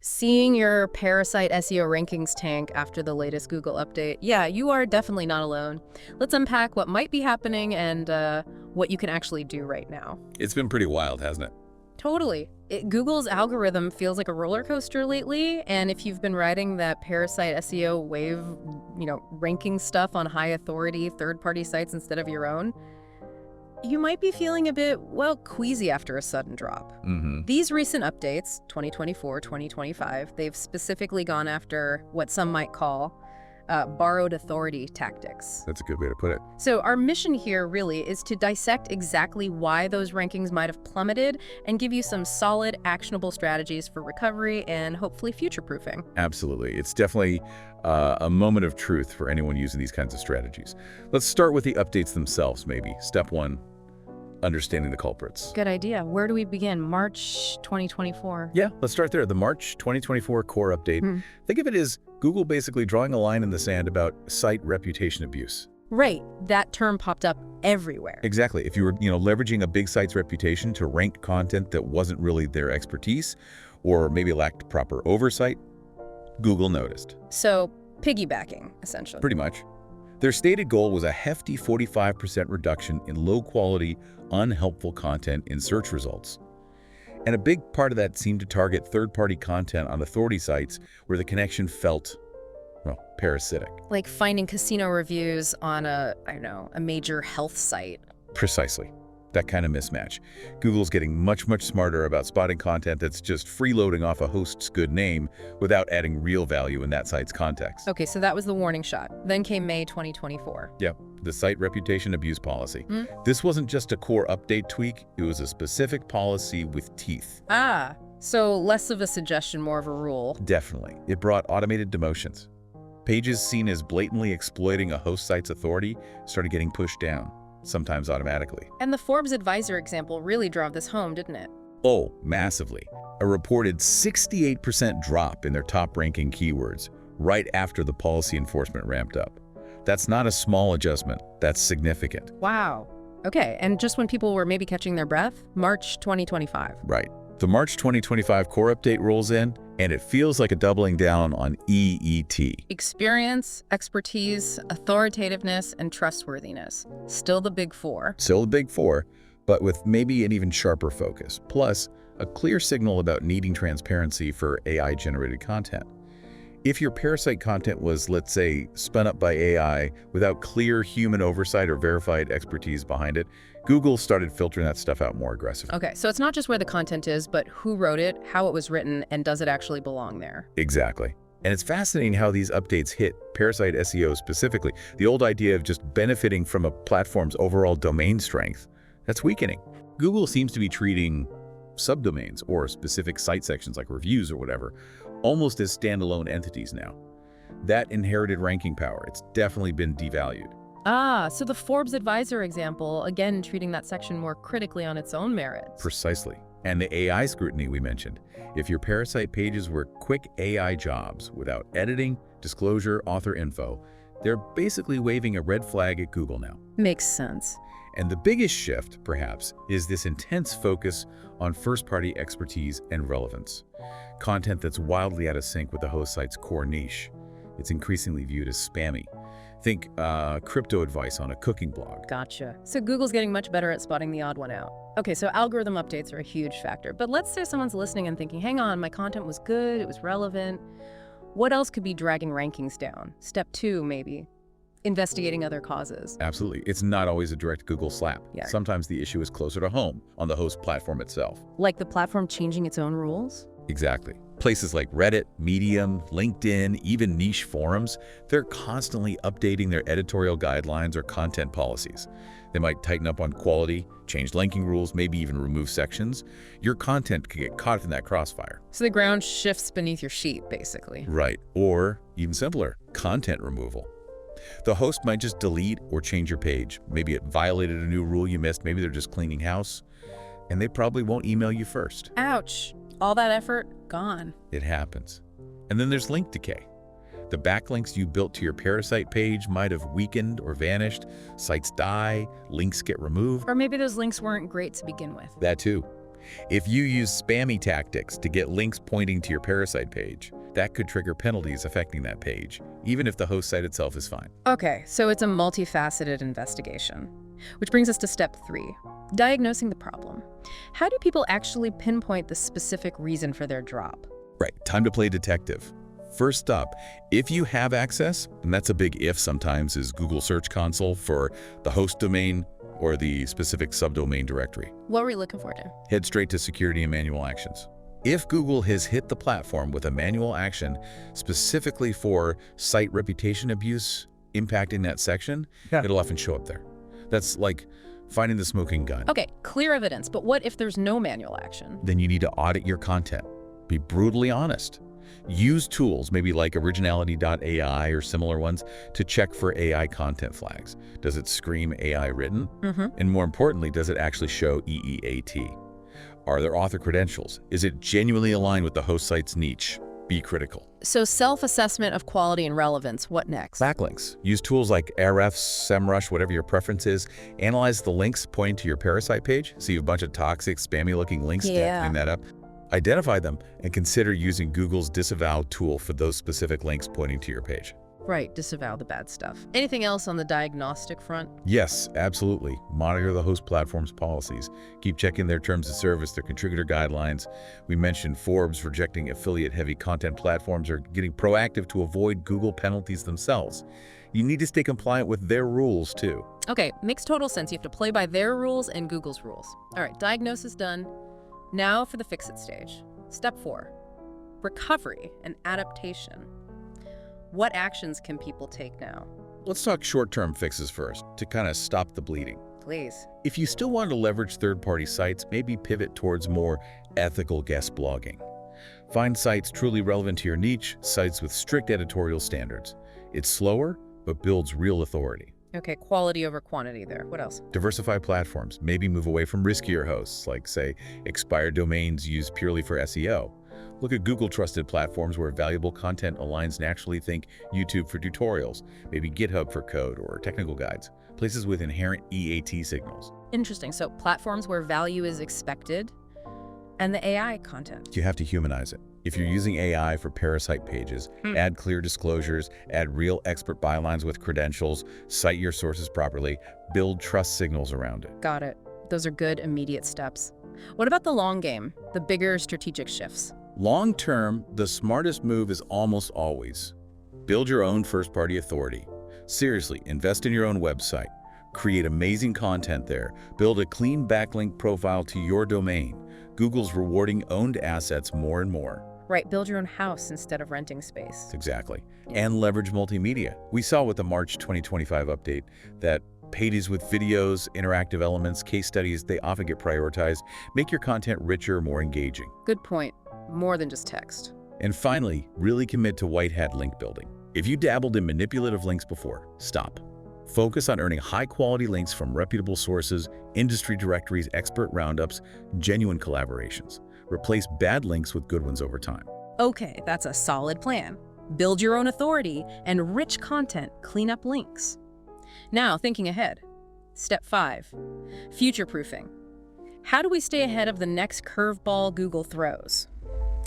Seeing your Parasite SEO rankings tank after the latest Google update, yeah, you are definitely not alone. Let's unpack what might be happening and what you can actually do right now. It's been pretty wild, hasn't it? Totally. Google's algorithm feels like a roller coaster lately, and if you've been riding that Parasite SEO wave, ranking stuff on high authority third-party sites instead of your own, you might be feeling a bit, well, queasy after a sudden drop. Mm-hmm. These recent updates, 2024, 2025, they've specifically gone after what some might call borrowed authority tactics. That's a good way to put it. So our mission here really is to dissect exactly why those rankings might have plummeted and give you some solid, actionable strategies for recovery and hopefully future-proofing. Absolutely. It's definitely a moment of truth for anyone using these kinds of strategies. Let's start with the updates themselves, maybe. Step one, understanding the culprits. Good idea. Where do we begin? March 2024. Yeah, let's start there. The March 2024 core update. Think of it as Google basically drawing a line in the sand about site reputation abuse. Right. That term popped up everywhere. Exactly. If you were, leveraging a big site's reputation to rank content that wasn't really their expertise or maybe lacked proper oversight, Google noticed. So piggybacking, essentially. Pretty much. Their stated goal was a hefty 45% reduction in low-quality, unhelpful content in search results. And a big part of that seemed to target third-party content on authority sites where the connection felt, well, parasitic. Like finding casino reviews on a major health site. Precisely. That kind of mismatch. Google's getting much, much smarter about spotting content that's just freeloading off a host's good name without adding real value in that site's context. Okay, so that was the warning shot. Then came May 2024. Yep, the site reputation abuse policy. This wasn't just a core update tweak, it was a specific policy with teeth. Ah, so less of a suggestion, more of a rule. Definitely. It brought automated demotions. Pages seen as blatantly exploiting a host site's authority started getting pushed down, sometimes automatically. And the Forbes Advisor example really drove this home, didn't it? Oh, massively. A reported 68% drop in their top-ranking keywords right after the policy enforcement ramped up. That's not a small adjustment. That's significant. Wow. Okay, and just when people were maybe catching their breath, March 2025. Right. The March 2025 core update rolls in, and it feels like a doubling down on EET. Experience, expertise, authoritativeness, and trustworthiness. Still the big four. Still the big four, but with maybe an even sharper focus. Plus, a clear signal about needing transparency for AI-generated content. If your Parasite content was, let's say, spun up by AI without clear human oversight or verified expertise behind it, Google started filtering that stuff out more aggressively. Okay, so it's not just where the content is, but who wrote it, how it was written, and does it actually belong there? Exactly. And it's fascinating how these updates hit Parasite SEO specifically. The old idea of just benefiting from a platform's overall domain strength, that's weakening. Google seems to be treating subdomains or specific site sections like reviews or whatever almost as standalone entities now. That inherited ranking power, it's definitely been devalued. Ah, so the Forbes Advisor example, again, treating that section more critically on its own merits. Precisely. And the AI scrutiny we mentioned. If your Parasite pages were quick AI jobs without editing, disclosure, author info, they're basically waving a red flag at Google now. Makes sense. And the biggest shift, perhaps, is this intense focus on first-party expertise and relevance. Content that's wildly out of sync with the host site's core niche. It's increasingly viewed as spammy. Think crypto advice on a cooking blog. Gotcha. So Google's getting much better at spotting the odd one out. Okay, so algorithm updates are a huge factor. But let's say someone's listening and thinking, hang on, my content was good, it was relevant. What else could be dragging rankings down? Step two, maybe. Investigating other causes. Absolutely. It's not always a direct Google slap. Yeah. Sometimes the issue is closer to home, on the host platform itself. Like the platform changing its own rules? Exactly. Places like Reddit, Medium, LinkedIn, even niche forums, they're constantly updating their editorial guidelines or content policies. They might tighten up on quality, change linking rules, maybe even remove sections. Your content could get caught in that crossfire. So the ground shifts beneath your sheet, basically. Right. Or, even simpler, content removal. The host might just delete or change your page. Maybe it violated a new rule you missed. Maybe they're just cleaning house. And they probably won't email you first. Ouch. All that effort, gone. It happens. And then there's link decay. The backlinks you built to your Parasite page might have weakened or vanished. Sites die, links get removed. Or maybe those links weren't great to begin with. That too. If you use spammy tactics to get links pointing to your Parasite page, that could trigger penalties affecting that page, even if the host site itself is fine. Okay, so it's a multifaceted investigation. Which brings us to step 3, diagnosing the problem. How do people actually pinpoint the specific reason for their drop? Right, time to play detective. First up, if you have access, and that's a big if sometimes, is Google Search Console for the host domain or the specific subdomain directory. What were we looking for, Dan? Head straight to security and manual actions. If Google has hit the platform with a manual action specifically for site reputation abuse impacting that section, it'll often show up there. That's like finding the smoking gun. Okay, clear evidence, but what if there's no manual action? Then you need to audit your content. Be brutally honest. Use tools, maybe like originality.ai or similar ones, to check for AI content flags. Does it scream AI written? And more importantly, does it actually show EEAT? Are there author credentials? Is it genuinely aligned with the host site's niche? Be critical. So self-assessment of quality and relevance, what next? Backlinks. Use tools like Ahrefs, SEMrush, whatever your preference is. Analyze the links pointing to your Parasite page. See a bunch of toxic, spammy-looking links, clean that up. Identify them and consider using Google's disavow tool for those specific links pointing to your page. Right, disavow the bad stuff. Anything else on the diagnostic front? Yes, absolutely. Monitor the host platform's policies. Keep checking their terms of service, their contributor guidelines. We mentioned Forbes rejecting affiliate-heavy content platforms or getting proactive to avoid Google penalties themselves. You need to stay compliant with their rules, too. Okay, makes total sense. You have to play by their rules and Google's rules. All right, diagnosis done. Now for the fix-it stage. Step 4, recovery and adaptation. What actions can people take now? Let's talk short-term fixes first, to kind of stop the bleeding. Please. If you still want to leverage third-party sites, maybe pivot towards more ethical guest blogging. Find sites truly relevant to your niche, sites with strict editorial standards. It's slower, but builds real authority. Okay, quality over quantity there. What else? Diversify platforms. Maybe move away from riskier hosts, like, say, expired domains used purely for SEO. Look at Google-trusted platforms where valuable content aligns naturally. Think YouTube for tutorials, maybe GitHub for code or technical guides, places with inherent EAT signals. Interesting. So platforms where value is expected and the AI content. You have to humanize it. If you're using AI for Parasite pages, add clear disclosures, add real expert bylines with credentials, cite your sources properly, build trust signals around it. Got it. Those are good immediate steps. What about the long game, the bigger strategic shifts? Long term, the smartest move is almost always build your own first-party authority. Seriously, invest in your own website. Create amazing content there. Build a clean backlink profile to your domain. Google's rewarding owned assets more and more. Right, build your own house instead of renting space. Exactly. And leverage multimedia. We saw with the March 2025 update that pages with videos, interactive elements, case studies, they often get prioritized. Make your content richer, more engaging. Good point. More than just text. And finally, really commit to white hat link building. If you dabbled in manipulative links before, stop. Focus on earning high-quality links from reputable sources, industry directories, expert roundups, genuine collaborations. Replace bad links with good ones over time. Okay, that's a solid plan. Build your own authority and rich content, clean up links. Now, thinking ahead. Step 5, future-proofing. How do we stay ahead of the next curveball Google throws?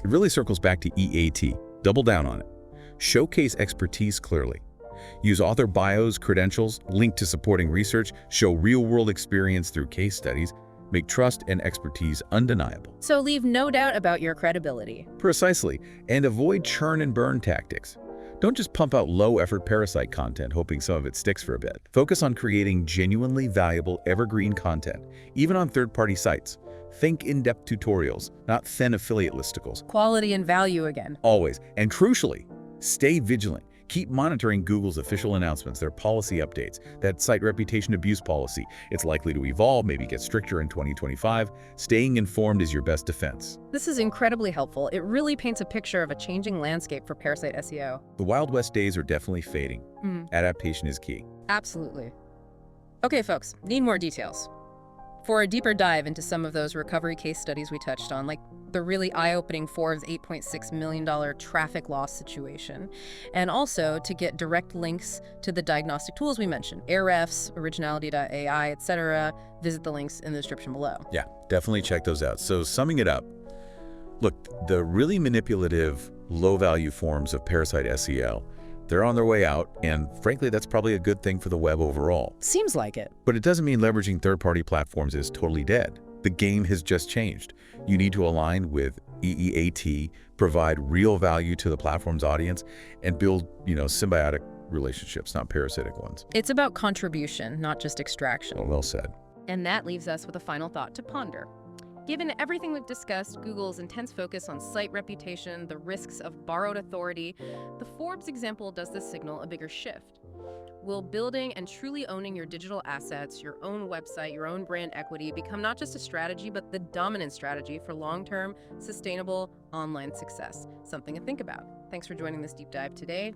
It really circles back to EAT. Double down on it. Showcase expertise clearly. Use author bios, credentials, link to supporting research, show real-world experience through case studies, make trust and expertise undeniable. So leave no doubt about your credibility. Precisely, and avoid churn and burn tactics. Don't just pump out low-effort Parasite content hoping some of it sticks for a bit. Focus on creating genuinely valuable evergreen content, even on third-party sites. Think in-depth tutorials, not thin affiliate listicles. Quality and value again. Always. And crucially, stay vigilant. Keep monitoring Google's official announcements, their policy updates, that site reputation abuse policy. It's likely to evolve, maybe get stricter in 2025. Staying informed is your best defense. This is incredibly helpful. It really paints a picture of a changing landscape for Parasite SEO. The Wild West days are definitely fading. Adaptation is key. Absolutely. Okay, folks, need more details. For a deeper dive into some of those recovery case studies we touched on, like the really eye-opening Forbes $8.6 million traffic loss situation, and also to get direct links to the diagnostic tools we mentioned, Ahrefs, Originality.ai, etc., visit the links in the description below. Yeah, definitely check those out. So summing it up, look, the really manipulative, low-value forms of parasite SEO, they're on their way out, and frankly, that's probably a good thing for the web overall. Seems like it. But it doesn't mean leveraging third-party platforms is totally dead. The game has just changed. You need to align with EEAT, provide real value to the platform's audience, and build, symbiotic relationships, not parasitic ones. It's about contribution, not just extraction. Well said. And that leaves us with a final thought to ponder. Given everything we've discussed, Google's intense focus on site reputation, the risks of borrowed authority, the Forbes example does this signal a bigger shift. Will building and truly owning your digital assets, your own website, your own brand equity become not just a strategy, but the dominant strategy for long-term, sustainable online success? Something to think about. Thanks for joining this deep dive today.